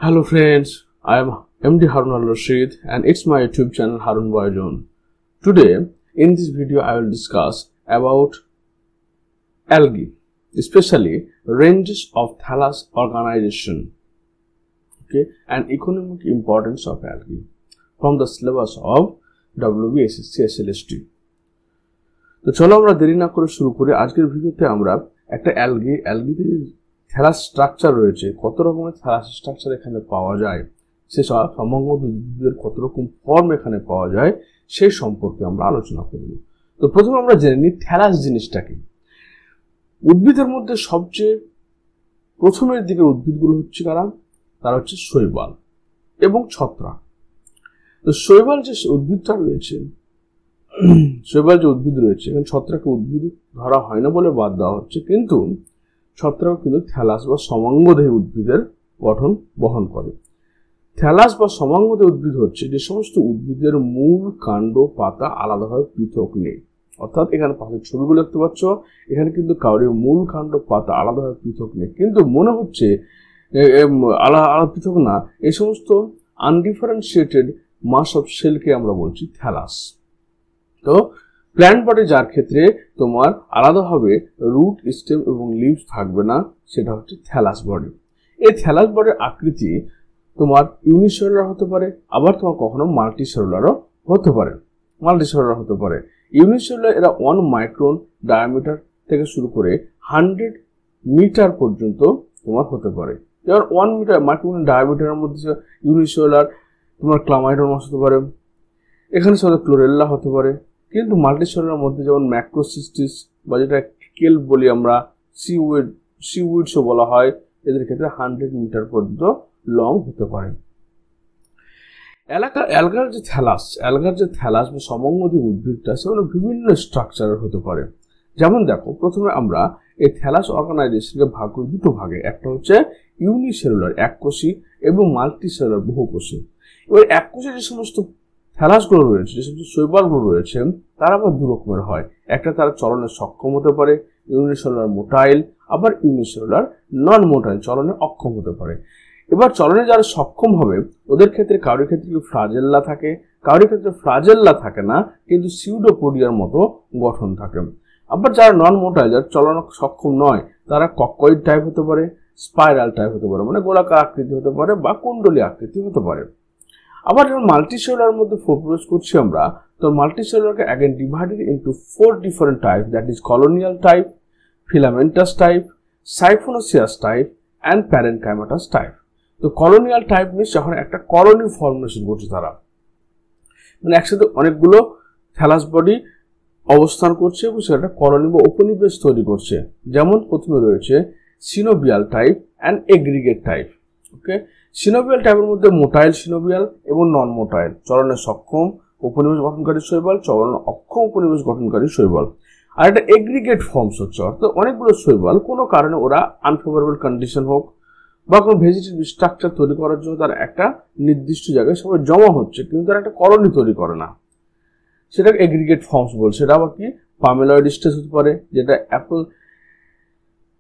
Hello friends, I am MD Harun Al-Rashid and it's my YouTube channel Harun Boyzone. Today in this video I will discuss about algae, especially ranges of thallus organization, and economic importance of algae from the syllabus of WBSSC SLST. তো চলো আমরা দেরি না করে শুরু করি। আজকের ভিডিওতে আমরা একটা অ্যালগিতে থ্যালাস স্ট্রাকচার রয়েছে, কত রকমের থ্যালাস স্ট্রাকচার এখানে পাওয়া যায়, সেসব সমগ্র উদ্ভিদের কত রকম ফর্ম এখানে পাওয়া যায় সেই সম্পর্কে আমরা আলোচনা করব। তো প্রথমে আমরা জেনে নিই থ্যালাস জিনিসটা কি। উদ্ভিদের মধ্যে সবচেয়ে প্রথমের দিকের উদ্ভিদগুলো হচ্ছে তারা হচ্ছে শৈবাল এবং ছত্রাক। তো শৈবাল যে উদ্ভিদটা রয়েছে, শৈবাল যে উদ্ভিদ রয়েছে, এখানে ছত্রাকে উদ্ভিদ ধরা হয় না বলে বাদ দেওয়া হচ্ছে, কিন্তু ছত্রাক কিন্তু থ্যালাস বা সমাঙ্গদেহী উদ্ভিদের গঠন বহন করে। থ্যালাস বা সমাঙ্গদেহী উদ্ভিদ হচ্ছে যে সমস্ত উদ্ভিদের মূল, কাণ্ড, পাতা আলাদাভাবে পৃথক নেই। অর্থাৎ এখানে পাশের ছবিগুলো দেখতে পাচ্ছ, এখানে কিন্তু কাউরি মূল, কাণ্ড, পাতা আলাদাভাবে পৃথক নেই, কিন্তু মনে হচ্ছে আলাদা পৃথক না। এই সমস্ত আনডিফারেন্সিয়েটেড মাস অফ সেলকে আমরা বলছি থ্যালাস। তো প্ল্যান্ট বডি যার ক্ষেত্রে তোমার আলাদাভাবে রুট, স্টেম এবং লিভস থাকবে না, সেটা হচ্ছে থ্যালাস বডি। এই থ্যালাস বডির আকৃতি তোমার ইউনিসেলুলার হতে পারে, আবার তোমার কখনো মাল্টিসেলুলারও হতে পারে। ইউনিসেলুলার এরা 1 মাইক্রন ডায়ামিটার থেকে শুরু করে 100 মিটার পর্যন্ত তোমার হতে পারে। এবার 1 মিটার মাইক্রন ডায়ামিটারের মধ্যে ইউনিসেলুলার তোমার ক্লামাইডোমাস হতে পারে, এখানে সাথে ক্লোরেল্লা হতে পারে। কিন্তু মাল্টিসেলুলার মধ্যে যেমন ম্যাক্রোসিস্টিস বা যেটা কেল্প বলি আমরা, সিউইডসও বলা হয়, এদের ক্ষেত্রে 100 মিটার পর্যন্ত লং হতে পারে। অ্যালগার যে থ্যালাস বা সমঙ্গদেহী উদ্ভিদটা, সেগুলো বিভিন্ন স্ট্রাকচারের হতে পারে। যেমন দেখো, প্রথমে আমরা এই থ্যালাস অর্গানাইজেশনকে ভাগ করি দুটো ভাগে। একটা হচ্ছে ইউনিসেলুলার এককোষী এবং মাল্টিসেলুলার বহুকোষী। এবার এককোষী যে সমস্ত থ্যালাসগুলো রয়েছে, যে সমস্ত শৈবালগুলো রয়েছে, তারা আবার দু রকমের হয়। একটা তারা চলনে সক্ষম হতে পারে, ইউনিসেলুলার মোটাইল, আবার ইউনিসেলুলার নন মোটাইল, চলনে অক্ষম হতে পারে। এবার চলনে যারা সক্ষম হবে ওদের ক্ষেত্রে কারোর ক্ষেত্রে ফ্লাজেল্লা থাকে, কারোর ক্ষেত্রে ফ্লাজেল্লা থাকে না, কিন্তু সিউডোপোডিয়ার মতো গঠন থাকে। আবার যারা নন মোটাইল, যারা চলন সক্ষম নয়, তারা ককয়েড টাইপ হতে পারে, স্পাইরাল টাইপ হতে পারে, মানে গোলাকার আকৃতি হতে পারে বা কুণ্ডলী আকৃতি হতে পারে। আবার যখন মাল্টিসেলুলার মধ্যে প্রবেশ করছি আমরা, তো মাল্টিসেলুলারকে again divided into 4 different type, that is colonial type, filamentous type, siphonaceous type and parenchymatous type. তো কলোনিয়াল টাইপ মিনস যখন একটা কলোনি ফর্মেশন করছে, তারা মানে একসাথে অনেকগুলো থ্যালাস বডি অবস্থান করছে এবং সেটা কলোনি বা উপনিবেশ তৈরি করছে। যেমন প্রথমে রয়েছে সিনোবিয়াল টাইপ অ্যান্ড এগ্রিগেট টাইপ। সিনোবিয়াল টাইপের মধ্যে মোটাইল সিনোবিয়াল এবং নন মোটাইল, চলনে সক্ষম উপনিবেশ গঠনকারী শৈবাল, চলনে অক্ষম উপনিবেশ গঠনকারী শৈবাল। আর একটা এগ্রিগেট ফর্মস হচ্ছে, অর্থাৎ অনেকগুলো শৈবাল কোনো কারণে ওরা আনফেভারেবল কন্ডিশন হোক বা কোনো ভেজিটেটিভ স্ট্রাকচার তৈরি করার জন্য তারা একটা নির্দিষ্ট জায়গায় সবাই জমা হচ্ছে, কিন্তু তারা একটা কলোনি তৈরি করে না, সেটাকে এগ্রিগেট ফর্মস বলছে। সেটা আবার কি পামেলয়েড স্টেজ হতে পারে, যেটা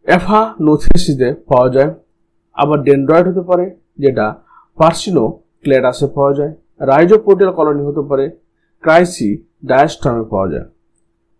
অ্যাফানোথেসিসে পাওয়া যায়। আবার ডেন্ড্রয়েড হতে পারে, যেটা পার্সিনোক্লেডাসে পাওয়া যায়। রাইজোপোডিয়াল কলোনি হতে পারে, ক্রাইসি ডায়াস্ট্রামে পাওয়া যায়।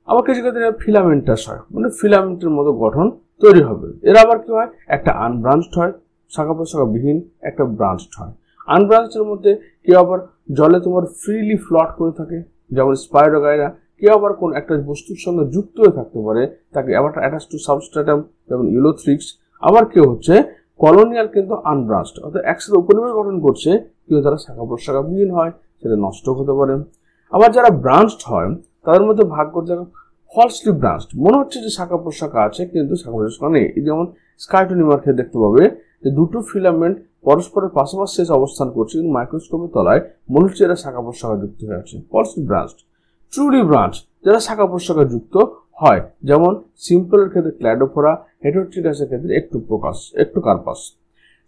আবার কিছু ক্ষেত্রে ফিলামেন্টাস হয়, মানে ফিলামেন্টের মতো গঠন তৈরি হবে। এরা আবার কি হয়, একটা আনব্রাঞ্চড হয়, শাখা প্রশাখা বিহীন একটা ব্রাঞ্চড হয়। আনব্রাঞ্চের মধ্যে কেউ আবার জলে তোমার ফ্রিলি ফ্লট করে থাকে, যেমন স্পাইরোগাইরা। কেউ আবার কোন একটা বস্তুর সঙ্গে যুক্ত হয়ে থাকতে পারে, তাকে আবার অ্যাটাচ টু সাবস্ট্রাটাম, যেমন ইউলোথ্রিক্স। আবার কেউ হচ্ছে কলোনিয়াল কিন্তু আনব্রাঞ্চড, অর্থাৎ একসাথে উপনিবেশ গঠন করছে কিন্তু তারা শাখা প্রশাখা বিহীন হয়, সেটা নষ্ট হতে পারে। আবার যারা ব্রাঞ্চড হয় তাদের মধ্যে ভাগ করতে ফলসলি ব্রাঞ্চড, মনে হচ্ছে যে শাখা প্রশাখা আছে কিন্তু শাখা প্রশাখা নেই। যেমন স্কাইটোনিমার ক্ষেত্রে দেখতে পাবে যে দুটো ফিলামেন্ট পরস্পরের পাশাপাশি শেষ অবস্থান করছে, কিন্তু মাইক্রোস্কোপের তলায় মনে হচ্ছে এরা শাখা প্রশাখা যুক্ত হয়ে আছে, ফলসলি ব্রাঞ্চড। ট্রুলি ব্রাঞ্চ, যারা শাখা প্রশাখা যুক্ত হয়, যেমন সিম্পলের ক্ষেত্রে ক্ল্যাডোফোরা, হেটেরোট্রিটাসের ক্ষেত্রে একটোকার্পাস।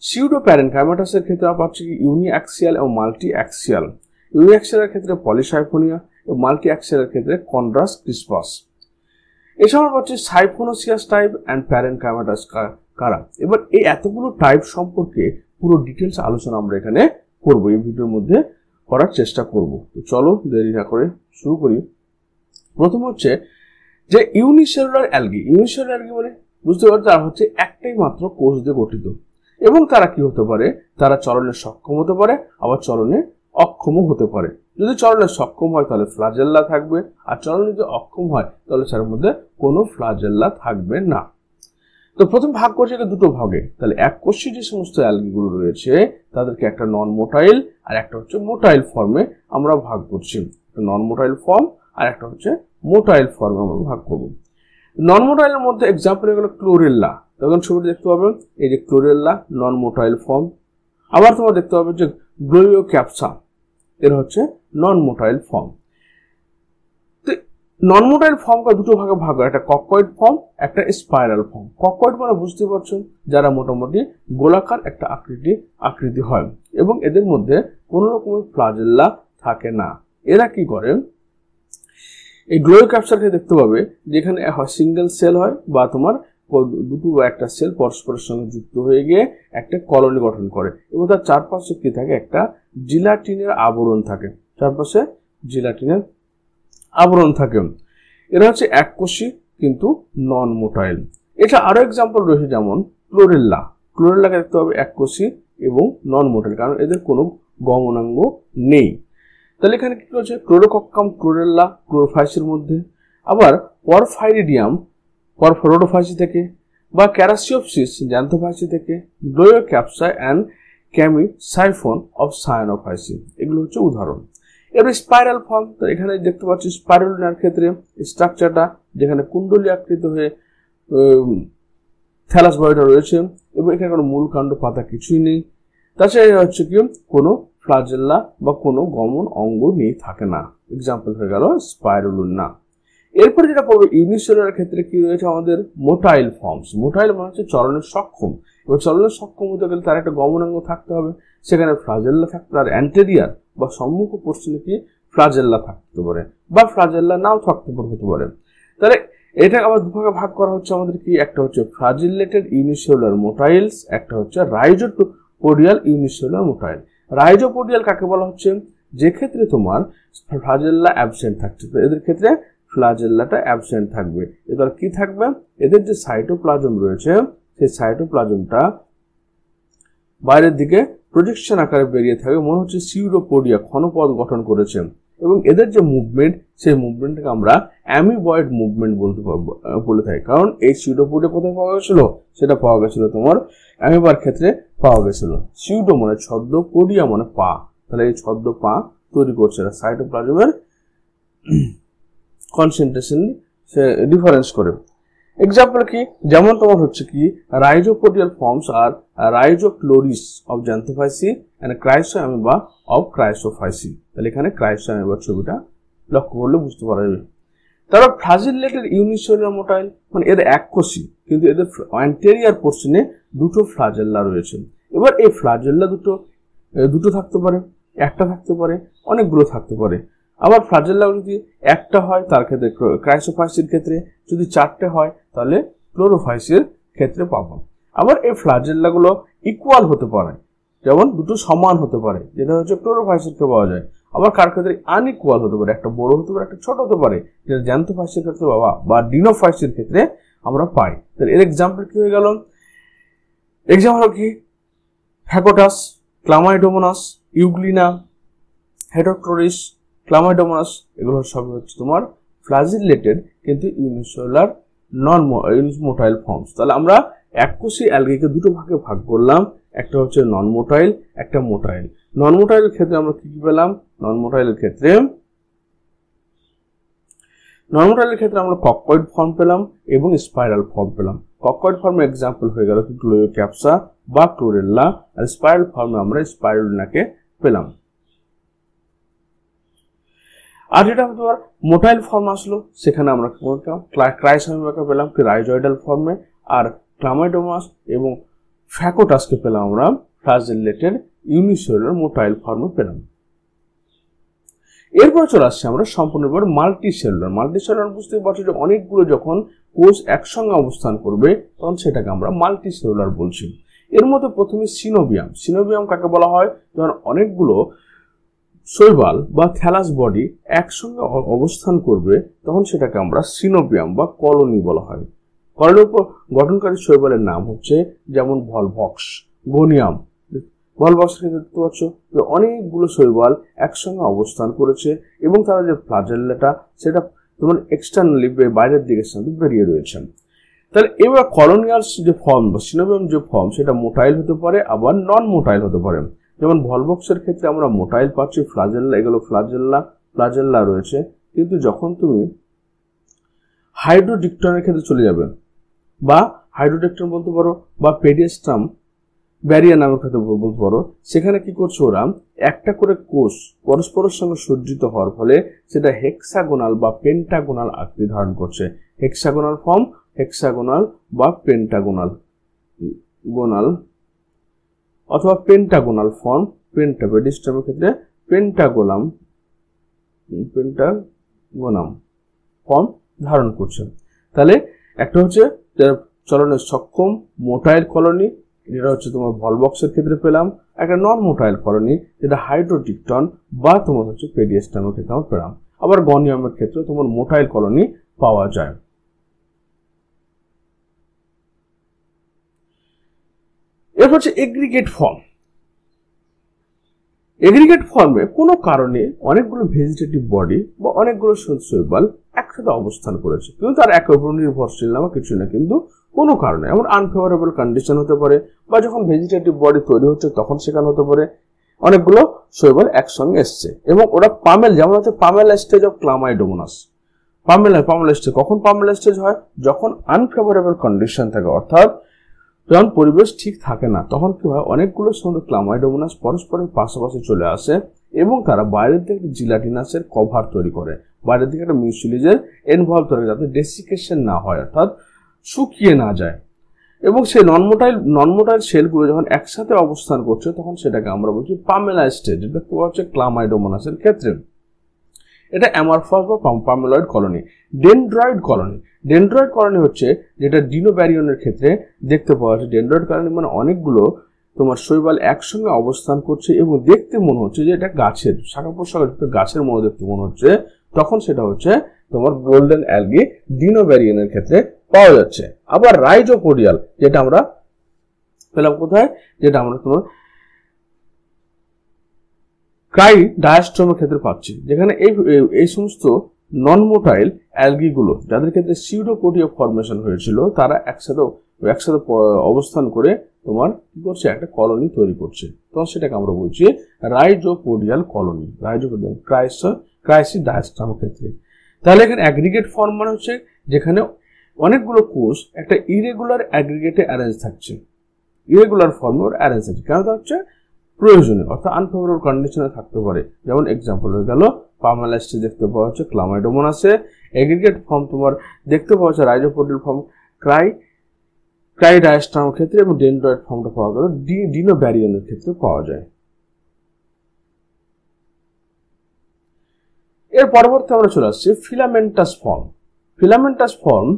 সিউডো প্যারেনকাইমাটাসের ক্ষেত্রে পাচ্ছি ইউনি অ্যাক্সিয়াল এবং মাল্টি অ্যাক্সিয়াল। ইউনি অ্যাক্সিয়ালের ক্ষেত্রে পলিসাইফোনিয়া এবং মাল্টি অ্যাক্সিয়ালের ক্ষেত্রে কন্ড্রাস ক্রিসপাস। এছাড়া পাচ্ছি সাইফোনোসিয়াস টাইপ অ্যান্ড প্যারেনকাইমাটাস কারা। এবার এই এতগুলো টাইপ সম্পর্কে পুরো ডিটেলস আলোচনা আমরা এখানে করব, এই ভিডিওর মধ্যে করার চেষ্টা করব। তো চলো দেরি না করে শুরু করি। প্রথম হচ্ছে যে ইউনিসেলুলার অ্যালগি। ইউনিসেলুলার অ্যালগি মানে বুঝতে পারছো, তারা হচ্ছে একটাই মাত্র কোষ দিয়ে গঠিত এবং তারা কি হতে পারে, তারা চলনে সক্ষম হতে পারে, আবার চলনে অক্ষমও হতে পারে। যদি চলনে সক্ষম হয় তাহলে ফ্লাজেল্লা থাকবে, আর চলনে যদি অক্ষম হয় তাহলে তার মধ্যে কোনো ফ্লাজেল্লা থাকবে না। তো প্রথম ভাগ করছে এটা দুটো ভাগে। তাহলে এককোষী যে সমস্ত অ্যালগিগুলো রয়েছে তাদেরকে একটা নন মোটাইল আর একটা হচ্ছে মোটাইল ফর্মে আমরা ভাগ করছি। নন মোটাইল ফর্ম আর একটা হচ্ছে মোটাইল ফর্মে আমরা ভাগ করব। নন মোটাইলের মধ্যে এক্সাম্পল হলো ক্লোরেল্লা। তখন ছবিটা দেখতে পাবেন, এই যে ক্লোরেল্লা নন মোটাইল ফর্ম। আবার তোমরা দেখতে পাবে যে গ্লোয়োক্যাপসা, এর হচ্ছে নন মোটাইল ফর্ম। তো নন মোটাইল ফর্মকে দুটো ভাগে ভাগ হয়, একটা ককয়েড ফর্ম, একটা স্পাইরাল ফর্ম। ককয়েড মানে বুঝতে পারছেন যারা মোটামুটি গোলাকার একটা আকৃতি হয় এবং এদের মধ্যে কোনো রকমের ফ্লাজেল্লা থাকে না। এরা কি করে, এই গ্লোয়োক্যাপসাকে দেখতে পাবে যেখানে সিঙ্গেল সেল হয় বা তোমার দুটো বা একটা সেল পরস্পরের সঙ্গে যুক্ত হয়ে গিয়ে একটা কলোনি গঠন করে এবং তার চারপাশে কি থাকে, একটা জিলাটিনের আবরণ থাকে, চারপাশে জিলাটিনের আবরণ থাকে। এরা হচ্ছে এককোষী কিন্তু নন মোটাইল। এটা আরো এক্সাম্পল রয়েছে, যেমন ক্লোরেল্লা। ক্লোরেল্লাকে দেখতে হবে এককোষী এবং নন মোটাইল, কারণ এদের কোনো গমনাঙ্গ নেই। তাহলে এখানে কি রয়েছে, ক্লোরোকক্কাম, ক্লোরেল্লা, ক্লোরোফাইসির মধ্যে। আবার পরফাইরিডিয়াম পরফরোডোফাইসি থেকে, বা ক্যারাসিওপসিস জ্যান্থোফাইসি থেকে, গ্লোয়োক্যাপসা অ্যান্ড ক্যামিসাইফোন অফ সায়ানোফাইসি, এগুলো হচ্ছে উদাহরণ। এবার স্পাইরাল ফর্ম। তো এখানে দেখতে পাচ্ছি স্পাইরুলিনার ক্ষেত্রে স্ট্রাকচারটা যেখানে কুণ্ডলী আকৃত হয়ে থ্যালাস বডিটা রয়েছে এবং এখানে কোনো মূল কাণ্ড পাতা কিছুই নেই। তাছাড়া হচ্ছে কি কোনো ফ্লাজেল্লা বা কোনো গমন অঙ্গ নিয়ে থাকে না। এক্সাম্পল হয়ে গেল স্পাইরুলিনা। এরপরে যেটা পড়বে ইউনিসেলুলার ক্ষেত্রে কি রয়েছে আমাদের মোটাইল ফর্মস। মোটাইল মানে হচ্ছে চলনের সক্ষম। এবার চলনের সক্ষম হতে গেলে তার একটা গমনাঙ্গ থাকতে হবে, সেখানে ফ্লাজেল্লা থাকতে, আর অ্যান্টেরিয়ার বা সম্মুখ পশ্চিমে কি ফ্লাজেল্লা থাকতে পারে বা ফ্লাজেল্লা নাও থাকতে হতে পারে। তাহলে এটা আবার দুভাগে ভাগ করা হচ্ছে আমাদের কি, একটা হচ্ছে ফ্লাজেলেটেড ইউনিসেলুলার মোটাইলস, একটা হচ্ছে রাইজোপোডিয়াল ইউনিসেলুলার মোটাইল। রাইজোপোডিয়াল কাকে বলা হচ্ছে, যে ক্ষেত্রে তোমার ফ্লাজেল্লা অ্যাবসেন্ট থাকছে। তো এদের ক্ষেত্রে ফ্লাজেল্লাটা অ্যাবসেন্ট থাকবে। এবার কি থাকবে, এদের যে সাইটোপ্লাজম রয়েছে সেই সাইটোপ্লাজমটা বাইরের দিকে প্রজেকশন আকারে বেরিয়ে থাকবে, মনে হচ্ছে সিউডোপোডিয়া ক্ষণপদ গঠন করেছে এবং এদের যে মুভমেন্ট সেই মুভমেন্টটাকে আমরা অ্যামিবয়েড মুভমেন্ট বলে থাকি। কারণ এই সিউডোপোডিয়া কোথায় পাওয়া গেছিল, সেটা পাওয়া গেছিল তোমার অ্যামিবার ক্ষেত্রে পাওয়া গেছিল। সিউডো মানে ছদ্ম, পোডিয়া মানে পা, তাহলে এই ছদ্ম পা তৈরি করছে সাইটোপ্লাজমের কনসেন্ট্রেশন ডিফারেন্স করে। এক্সাম্পল কি, যেমন তোমার হচ্ছে কি রাইজোপোডিয়াল ফর্মস আর Rhizochloris of Xanthophyceae and Chrysamoeba of Chrysophyceae. তাহলে এখানে ক্রাইসোঅ্যামিবার ছবিটা লক্ষ্য করলে বুঝতে পারা যাবে। তারপর ফ্লাজেলেটেড ইউনিসেলুলার মোটাইল মানে এদের এককোষী কিন্তু এদের অ্যান্টেরিয়ার পোর্শনে দুটো ফ্লাজেল্লা রয়েছে। এবার এই ফ্লাজেল্লা দুটো থাকতে পারে, একটা থাকতে পারে, অনেকগুলো থাকতে পারে। আবার ফ্লাজেল্লা যদি একটা হয় তার ক্ষেত্রে ক্রাইসোফাইসির ক্ষেত্রে, যদি চারটে হয় তাহলে ক্লোরোফাইসির ক্ষেত্রে পাবো। আবার এই ফ্লাজেল্লাগুলো ইকুয়াল হতে পারে, যেমন দুটো সমান হতে পারে, যেটা হচ্ছে ক্লোরোফাইসির ক্ষেত্রে পাওয়া যায়। আবার কার ক্ষেত্রে আনইকুয়াল হতে পারে, একটা বড় হতে পারে একটা ছোট হতে পারে, যেটা জ্যান্থোফাইসির ক্ষেত্রে পাওয়া বা ডিনোফাইসির ক্ষেত্রে আমরা পাই। তাহলে এর এক্সাম্পল কি হয়ে গেল, এক্সাম্পল কি ফ্যাকোটাস, ক্লামাইডোমোনাস, ইউগ্লিনা, হেটারোক্লোরিস, ক্লামাইডোমোনাস, এগুলো সব হচ্ছে তোমার ফ্লাজেলেটেড কিন্তু ইউনিসেলুলার নন মোটাইল ফর্মস। তাহলে আমরা এককোষী অ্যালগিকে দুটো ভাগে ভাগ করলাম, একটা হচ্ছে নন মোটাইল, একটা মোটাইল। নন মোটাইলের ক্ষেত্রে আমরা কি কি পেলাম, নন মোটাইলের ক্ষেত্রে আমরা ককয়েড ফর্ম পেলাম এবং স্পাইরাল ফর্ম পেলাম। ককয়েড ফর্মে এক্সাম্পল হয়ে গেল গ্লোয়োক্যাপসা বা ক্লোরেল্লা, আর স্পাইরাল ফর্মে আমরা স্পাইরুলিনাকে পেলাম। আর যেটা তোমার মোটাইল ফর্ম আসলো সেখানে আমরা ক্রাইসোঅ্যামিবাকে পেলাম কি রাইজয়েডাল ফর্মে, আর ক্লামাইডোমাস এবং ফ্যাকোটাসকে পেলাম আমরা ফ্লাজেলেটেড ইউনিসেলুলার মোটাইল ফর্মে পেলাম। এরপর চলে আসছে আমরা সম্পূর্ণভাবে মাল্টিসেলুলার। মাল্টিসেলুলার বুঝতে পারছি যে অনেকগুলো যখন কোষ একসঙ্গে অবস্থান করবে তখন সেটাকে আমরা মাল্টিসেলুলার বলছি। এর মধ্যে প্রথমে সিনোবিয়াম। সিনোবিয়াম কাকে বলা হয়? যখন অনেকগুলো শৈবাল বা থ্যালাস বডি একসঙ্গে অবস্থান করবে তখন সেটাকে আমরা সিনোবিয়াম বা কলোনি বলা হয়। কলোনির উপর গঠনকারী শৈবালের নাম হচ্ছে যেমন ভলভক্স, গোনিয়াম। ভলভক্সের ক্ষেত্রে দেখতে পাচ্ছ যে অনেকগুলো শৈবাল একসঙ্গে অবস্থান করেছে এবং তারা যে ফ্লাজেল্লাটা সেটা তোমার এক্সটার্নালি বাইরের দিকে বেরিয়ে রয়েছে। তাহলে এবার কলোনিয়াল যে ফর্ম বা সিনোবিয়াম যে ফর্ম সেটা মোটাইল হতে পারে আবার নন মোটাইল হতে পারে। যেমন ভলভক্সের ক্ষেত্রে আমরা মোটাইল পাচ্ছি, ফ্লাজেল্লা, এগুলো ফ্লাজেল্লা রয়েছে। কিন্তু যখন তুমি হাইড্রোডিকটনের ক্ষেত্রে চলে যাবে বা হাইড্রোডিকটন বলতে পারো বা পেডিয়াস্টাম ব্যারিয়া নামের ক্ষেত্রে বলতে পারো, সেখানে কি করছে ওরা একটা করে কোষ পরস্পরের সঙ্গে সজ্জিত হওয়ার ফলে সেটা হেক্সাগোনাল বা পেন্টাগোনাল আকৃতি ধারণ করছে। হেক্সাগোনাল ফর্ম, হেক্সাগোনাল বা পেন্টাগোনাল অথবা পেন্টাগোনাল ফর্ম, পেডিস্টামের ক্ষেত্রে পেন্টাগোনাম ফর্ম ধারণ করছে। তাহলে একটা হচ্ছে চলনের সক্ষম মোটাইল কলোনি, যেটা হচ্ছে তোমার ভলভক্সের ক্ষেত্রে পেলাম। একটা নন মোটাইল কলোনি যেটা হাইড্রোডিকটন বা তোমার হচ্ছে পেডিয়াস্টামের ক্ষেত্রে আমরা পেলাম। আবার গনিয়ামের ক্ষেত্রে তোমার মোটাইল কলোনি পাওয়া যায়। এরপর হচ্ছে এগ্রিগেট ফর্ম। এগ্রিগেট ফর্মে কোনো কারণে অনেকগুলো ভেজিটেটিভ বডি বা অনেকগুলো শৈবাল একসাথে অবস্থান করেছে, কিন্তু তার একে অপর নির্ভরশীল না বা কিছু না, কিন্তু কোনো কারণে এমন আনফেভারেবল কন্ডিশন হতে পারে বা যখন ভেজিটেটিভ বডি তৈরি হচ্ছে তখন সেখানে হতে পারে অনেকগুলো শৈবাল একসঙ্গে এসছে এবং ওরা পামেল, যেমন হচ্ছে Pamela stage of chlamydomonas. Pamela stage কখন পামেলা স্টেজ হয়? যখন আনফেভারেবল কন্ডিশন থাকে, অর্থাৎ যখন পরিবেশ ঠিক থাকে না তখন কি হয় অনেকগুলো সুন্দর ক্লামাইডোমোনাস পরস্পরের পাশাপাশি চলে আসে এবং তারা বাইরের দিকে জিলাটিনাসের কভার তৈরি করে, বাইরের দিকে একটা মিউসিলিজের ইনভলভ করে যাতে ডেসিকেশন না হয়, অর্থাৎ শুকিয়ে না যায়। এবং সেই নন মোটাইল সেলগুলো যখন একসাথে অবস্থান করছে তখন সেটাকে আমরা বলছি পামেলা স্টেজ। এটা কি হচ্ছে ক্লামাইডোমোনাসের ক্ষেত্রে। এটা অ্যামরফাস বা পামেলয়েড কলোনি। ডেন্ড্রয়েড কলোনি হচ্ছে যেটা ডিনোব্যারিয়নের ক্ষেত্রে দেখতে পাওয়া যাচ্ছে। ডেন্ড্রয়েড কলোনি মানে অনেকগুলো তোমার শৈবাল একসঙ্গে অবস্থান করছে এবং দেখতে মনে হচ্ছে যে এটা গাছের শাখা প্রশাখা গাছের মতো দেখতে মনে হচ্ছে, তখন সেটা হচ্ছে তোমার গোল্ডেন অ্যালগি ডিনোব্যারিয়নের ক্ষেত্রে পাওয়া যাচ্ছে। আবার রাইজোপোডিয়াল যেটা আমরা পেলাম কোথায়, যেটা আমরা তোমার ক্রাই ডায়াস্ট্রমের ক্ষেত্রে পাচ্ছি, যেখানে এই সমস্ত নন মোটাইল অ্যালগিগুলো যাদের ক্ষেত্রে সিউডোপোডিয়া ফর্মেশন হয়েছিল তারা একসাথে অবস্থান করে তোমার কি করছে একটা কলোনি তৈরি করছে, তখন সেটাকে আমরা বলছি রাইজোপোডিয়াল কলোনি, রাইজোপোডিয়াল ক্রাইসি ডায়াস্ট্রামের ক্ষেত্রে। তাহলে এখানে অ্যাগ্রিগেট ফর্ম মানে হচ্ছে যেখানে অনেকগুলো কোষ একটা ইরেগুলার অ্যাগ্রিগেটে অ্যারেঞ্জ থাকছে, ইরেগুলার ফর্মে ওর অ্যারেঞ্জ আছে, কেন তা হচ্ছে প্রয়োজনীয়, অর্থাৎ আনফেভারেবল কন্ডিশনে থাকতে পারে। যেমন এক্সাম্পল হয়ে গেল পামেলা স্টেজ দেখতে পাওয়া হচ্ছে ক্লামাইডোমোনাসে, এগ্রিগেট ফর্ম তোমার দেখতে পাওয়া যাচ্ছে রাইজোপোডিয়াল ফর্ম ক্রাই ডায়াস্ট্রামের ক্ষেত্রে এবং ডেন্ড্রয়েড ফর্মটা পাওয়া গেল ডিনোব্যারিয়নের ক্ষেত্রে পাওয়া যায়। এর পরবর্তী আমরা চলে আসছি filamentous form. Filamentous form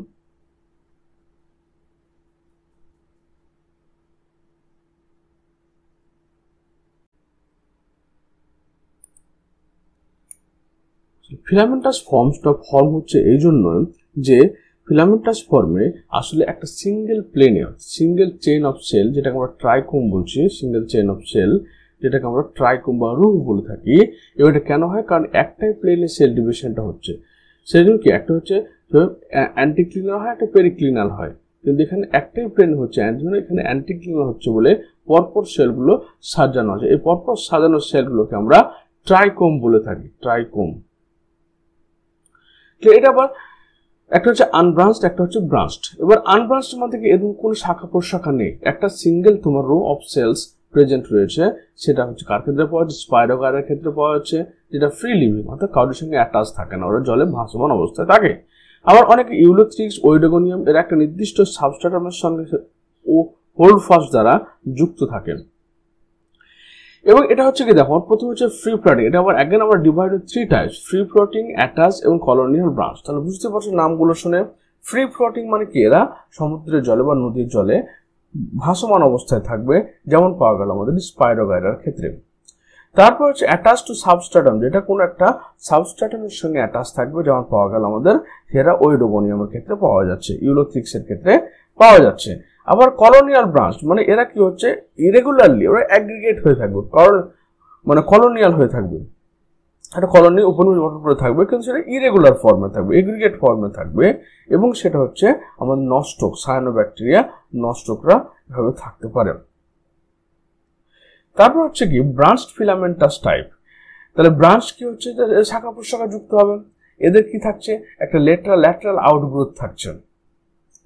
filamentous form হচ্ছে এই জন্য যে ফিলামেন্টাস ফর্মে আসলে একটা সিঙ্গেল চেইন অফ সেল যেটাকে আমরা ট্রাইকোম বলছি, সিঙ্গেল চেইন অফ সেল যেটাকে আমরা ট্রাইকোম বা রুহ বলে থাকি। এবং এটা কেন হয়, কারণ একটাই প্লেনে সেল ডিভিশনটা হচ্ছে, সেজন্য কি একটা হচ্ছে অ্যান্টিক্লিনাল হয়, একটা পেরিক্লিনাল হয়, কিন্তু এখানে একটাই প্লেন হচ্ছে, এখানে অ্যান্টিক্লিনাল হচ্ছে বলে পরপর সেলগুলো সাজানো আছে। এই পরপর সাজানো সেলগুলোকে আমরা ট্রাইকোম বলে থাকি, ট্রাইকোম। এটা আবার একটা হচ্ছে আনব্রাঞ্চড, একটা হচ্ছে ব্রাঞ্চড। এবার আনব্রাঞ্চড মানে কি এরকম কোনো শাখা প্রশাখা নেই, একটা সিঙ্গেল তোমার রো অফ সেলস প্রেজেন্ট রয়েছে, সেটা হচ্ছে কার ক্ষেত্রে পাওয়া যাচ্ছে, স্পাইরোগাইরের ক্ষেত্রে পাওয়া যাচ্ছে, যেটা ফ্রি লিভিং অর্থাৎ কারোর সঙ্গে অ্যাটাচ থাকে না, ওরা জলে ভাসমান অবস্থায় থাকে। আবার অনেক ইউলোথ্রিক্স, ওইডোগোনিয়াম এর একটা নির্দিষ্ট সাবস্ট্রাটামের সঙ্গে ও হোল্ড ফাস্ট দ্বারা যুক্ত থাকে। এবং এটা হচ্ছে কি দেখো, প্রথম হচ্ছে ফ্রি ফ্লোটিং, এটা আবার অ্যাগেন আমরা divide in 3 types, free floating, attach এবং কলোনিয়াল ব্রাঞ্চ। তাহলে বুঝতে পারছো নামগুলো শুনে, ফ্রি ফ্লোটিং মানে কি এরা সমুদ্রের জলে বা নদীর জলে ভাসমান অবস্থায় থাকবে, যেমন পাওয়া গেল আমাদের স্পাইরোগাইরার ক্ষেত্রে। তারপর হচ্ছে অ্যাটাচ টু সাবস্ট্রাটাম, যেটা কোনো একটা সাবস্ট্রাটামের সঙ্গে অ্যাটাচ থাকবে, যেমন পাওয়া গেল আমাদের হেরা ওয়েডোগোনিয়ামের ক্ষেত্রে পাওয়া যাচ্ছে, ইউলোথ্রিক্সের ক্ষেত্রে পাওয়া যাচ্ছে। আবার কলোনিয়াল ব্রাঞ্চ, মানে এরা কি হচ্ছে ইরেগুলারলি ওরা অ্যাগ্রিগেট হয়ে থাকবে, মানে কলোনিয়াল হয়ে থাকবে, একটা কলোনি উপনিবেশ গঠন করে থাকবে, কিন্তু সেটা ইরেগুলার ফর্মে থাকবে, এগ্রিগেট ফর্মে থাকবে, এবং সেটা হচ্ছে আমাদের নস্টক, সায়ানোব্যাকটেরিয়া নস্টকরা এভাবে থাকতে পারে। তারপর হচ্ছে কি ব্রাঞ্চড ফিলামেন্টাস টাইপ। তাহলে ব্রাঞ্চ কি হচ্ছে, শাখা প্রশাখা যুক্ত হবে। এদের কি থাকছে, একটা ল্যাটারাল আউটগ্রোথ থাকছে,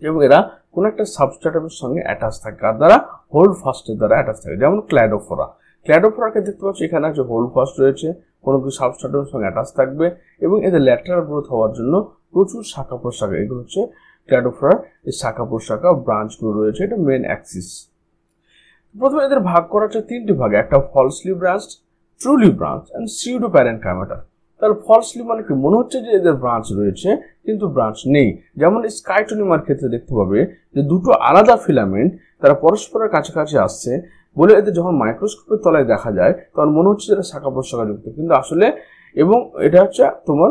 এবং এরা কোন একটা সাবস্ট্রাটামের সঙ্গে অ্যাটাচ থাকে, আর দ্বারা হোল্ড ফাস্টের দ্বারা অ্যাটাচ থাকে, যেমন ক্ল্যাডোফোরা। ক্ল্যাডোফোরাকে দেখতে পাচ্ছি এখানে আছে হোল্ড ফাস্ট রয়েছে, কোনো কিছু সাবস্ট্রাটামের সঙ্গে অ্যাটাচ থাকবে, এবং এদের ল্যাটারাল গ্রোথ হওয়ার জন্য প্রচুর শাখা প্রশাখা, এগুলো হচ্ছে ক্ল্যাডোফোরার এই শাখা প্রশাখা ব্রাঞ্চগুলো রয়েছে, এটা মেন অ্যাক্সিস। প্রথমে এদের ভাগ করা হচ্ছে তিনটি ভাগে, একটা falsely branch, truly branch and pseudo parenchymata. তাহলে ফলসলি মানে কি, মনে হচ্ছে যে এদের ব্রাঞ্চ রয়েছে কিন্তু ব্রাঞ্চ নেই। যেমন স্কাইটোনিমার ক্ষেত্রে দেখতে পাবে যে দুটো আলাদা ফিলামেন্ট তারা পরস্পরের কাছাকাছি আসছে বলে এদের যখন মাইক্রোস্কোপের তলায় দেখা যায় তখন মনে হচ্ছে এটা শাখা প্রশাখা যুক্ত, কিন্তু আসলে, এবং এটা হচ্ছে তোমার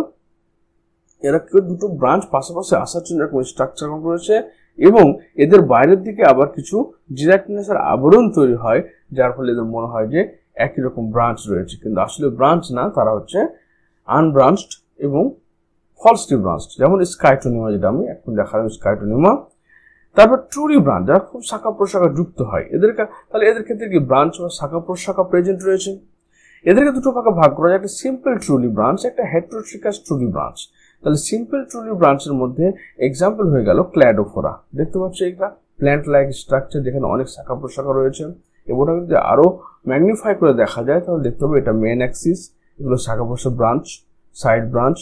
এরা দুটো ব্রাঞ্চ পাশাপাশি আসার জন্য এরকম স্ট্রাকচার রয়েছে, এবং এদের বাইরের দিকে আবার কিছু জিরাটিনাসের আবরণ তৈরি হয়, যার ফলে এদের মনে হয় যে একই রকম ব্রাঞ্চ রয়েছে, কিন্তু আসলে ব্রাঞ্চ না, তারা হচ্ছে আনব্রাঞ্চড এবং ফলসলি ব্রাঞ্চড, যেমন স্কাইটোনিমা, যেটা আমি এখন দেখালাম স্কাইটোনিমা। তারপর ট্রুলি ব্রাঞ্চ, যারা খুব শাখা প্রশাখা যুক্ত হয়, তাহলে এদের ক্ষেত্রে কি ব্রাঞ্চ বা শাখা প্রশাখা প্রেজেন্ট রয়েছে। এদেরকে দুটো ভাগে ভাগ করা যায়, একটা সিম্পল ট্রুলি ব্রাঞ্চ, একটা হেটেরোট্রিকাস ট্রুলি ব্রাঞ্চ। তাহলে সিম্পল ট্রুলি ব্রাঞ্চের মধ্যে এক্সাম্পল হয়ে গেল ক্ল্যাডোফোরা। দেখতে পাচ্ছি এটা প্ল্যান্ট লাইক স্ট্রাকচার, যেখানে অনেক শাখা প্রশাখা রয়েছে, এবং ওটা যদি আরো ম্যাগনিফাই করে দেখা যায় তাহলে দেখতে হবে এটা মেন অ্যাক্সিস, এগুলো শাখা প্রশাখা ব্রাঞ্চ, সাইড ব্রাঞ্চ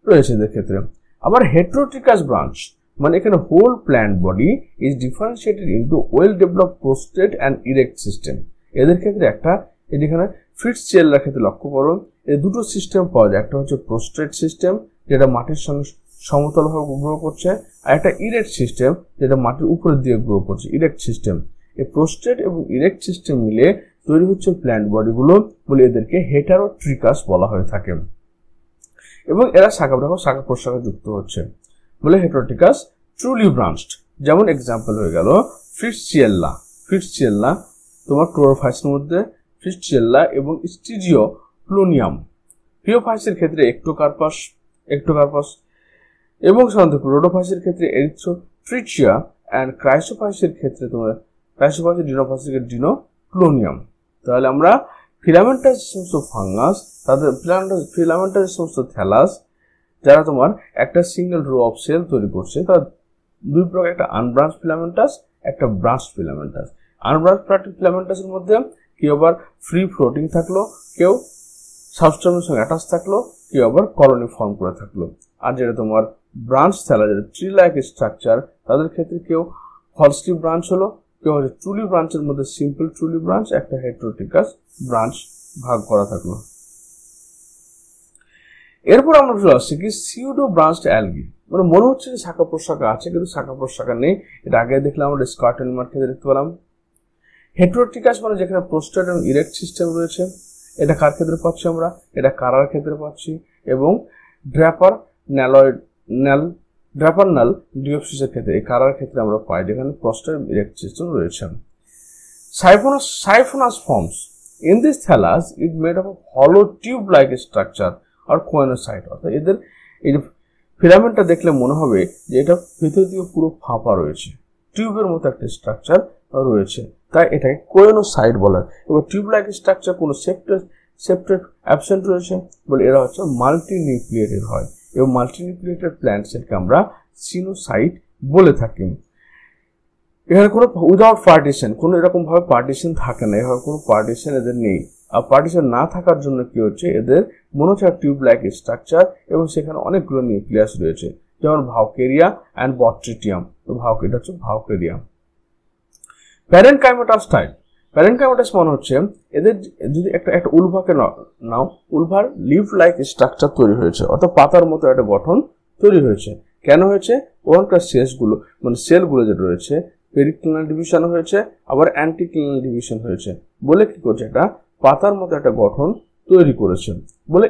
রয়েছে এদের ক্ষেত্রে। আবার হেটেরোট্রিকাস ব্রাঞ্চ মানে এখানে whole plant body is differentiated into well developed prostrate and erect system. এদের ক্ষেত্রে একটা, এখানে ফিটসচিয়েল্লার ক্ষেত্রে লক্ষ্য করুন, এই দুটো সিস্টেম পাওয়া যায়, একটা হচ্ছে প্রোস্টেট সিস্টেম যেটা মাটির সঙ্গে সমতলভাবে গ্রো করছে, আর একটা ইরেক্ট সিস্টেম যেটা মাটির উপরের দিকে গ্রো করছে, ইরেক্ট সিস্টেম। এই প্রোস্টেট এবং ইরেক্ট সিস্টেম মিলে তৈরি হচ্ছে প্ল্যান্ট বডিগুলো, বলে এদেরকে হেটারোট্রিকাস বলা হয়ে থাকে, এবং এরা শাখা প্রশাখা যুক্ত হচ্ছে বলে হেটারোট্রিকাস ট্রুলি ব্রাঞ্চড। যেমন এক্সাম্পল হয়ে গেল ফিটসচিয়েল্লা তোমার ক্লোরোফাইসের মধ্যে ফিটসচিয়েল্লা এবং স্টিজিওপ্লোনিয়াম। ফিওফাইসের ক্ষেত্রে একটোকার্পাস, এবং সাধারণত ক্লোরোফাইসের ক্ষেত্রে এরিথ্রোট্রিচিয়া অ্যান্ড ক্রাইসোফাইসের ক্ষেত্রে তোমার ডিনোফাইসের ডিনোক্লোনিয়াম। তাহলে আমরা ফিলামেন্টাস সমস্ত ফাঙ্গাস, তাদের ফিলামেন্টাস সমস্ত থ্যালাস, যারা তোমার একটা সিঙ্গেল রো অফ সেল তৈরি করছে, তার দুই প্রকার, একটা আনব্রাঞ্চ ফিলামেন্টাস, একটা ব্রাঞ্চ ফিলামেন্টাস। আনব্রাঞ্চ ফিলামেন্টাসের মধ্যে কেউ আবার ফ্রি ফ্লোটিং থাকলো, কেউ সাবস্ট্রাটের সঙ্গে অ্যাটাচ থাকলো, কেউ আবার কলোনি ফর্ম করে থাকলো। আর যেটা তোমার ব্রাঞ্চ থ্যালা, যেটা ট্রি লাইক স্ট্রাকচার, তাদের ক্ষেত্রে কেউ ফলসলি ব্রাঞ্চ হলো, কেউ হচ্ছে ট্রুলি ব্রাঞ্চের মধ্যে সিম্পল ট্রুলি ব্রাঞ্চ, একটা হেটেরোট্রিকাস ব্রাঞ্চ ভাগ করা থাকলো। এরপর আমরা চলে আসছি কি সিউডো ব্রাঞ্চড অ্যালগি, মানে মনে হচ্ছে যে শাখা প্রশাখা আছে কিন্তু শাখা প্রশাখা নেই। এটা আগে দেখলাম আমরা স্কার্টোনিমার ক্ষেত্রে দেখতে পেলাম। হেটেরোট্রিকাস মানে যেখানে প্রোস্টেট এবং ইরেক্ট সিস্টেম রয়েছে, এটা কার ক্ষেত্রে পাচ্ছি আমরা, এটা কারার ক্ষেত্রে পাচ্ছি, এবং ড্র্যাপারনাল ডিওপসিসের ক্ষেত্রে, এই কারার ক্ষেত্রে আমরা পাই, যেখানে প্রোস্টেট এবং ইরেক্ট সিস্টেম রয়েছে। Siphonous forms in this thallus it made of হলো টিউব লাইক স্ট্রাকচার আর কোয়েনোসাইট। অর্থাৎ এদের এই ফিলামেন্টটা দেখলে মনে হবে যে এটা ভেতর দিকে পুরো ফাঁপা রয়েছে, টিউবের মতো একটা স্ট্রাকচার রয়েছে, তাই এটাকে কোয়েনোসাইট বলে। এবার টিউব লাইক স্ট্রাকচার কোনো সেপ্টেট অ্যাবসেন্ট রয়েছে বলে এরা হচ্ছে মাল্টিনিউক্লিয়েটেড হয়, এবং মাল্টিনিউক্লিয়েটেড প্ল্যান্ট সেটকে আমরা সিনোসাইট বলে থাকি। এখানে কোনো উইদাউট পার্টিশন, কোনো এরকম ভাবে পার্টিশন থাকে না, এভাবে কোনো পার্টিশন এদের নেই। আর পার্টিশন না থাকার জন্য কি হচ্ছে, এদের মনোচার টিউব লাইক স্ট্রাকচার, এবং সেখানে অনেকগুলো নিউক্লিয়াস রয়েছে, যেমন ভাউকেরিয়া অ্যান্ড বট্রিটিয়াম। তো এটা হচ্ছে ভাউকেরিয়া। প্যারেনকাইমাটাস টাইপ, প্যারেনকাইমাটাস মানে হচ্ছে এদের যদি একটা উলভাকে নাও, উলভার লিভ লাইক স্ট্রাকচার তৈরি হয়েছে, অর্থাৎ পাতার মতো একটা গঠন তৈরি হয়েছে। কেন হয়েছে, ওখানকার সেলগুলো মানে সেলগুলো যেটা রয়েছে পেরিক্লিনাল ডিভিশন হয়েছে, আবার অ্যান্টিক্লিনাল ডিভিশন হয়েছে, বলে কি করছে একটা পাতার মতো একটা গঠন তৈরি করেছে। বলে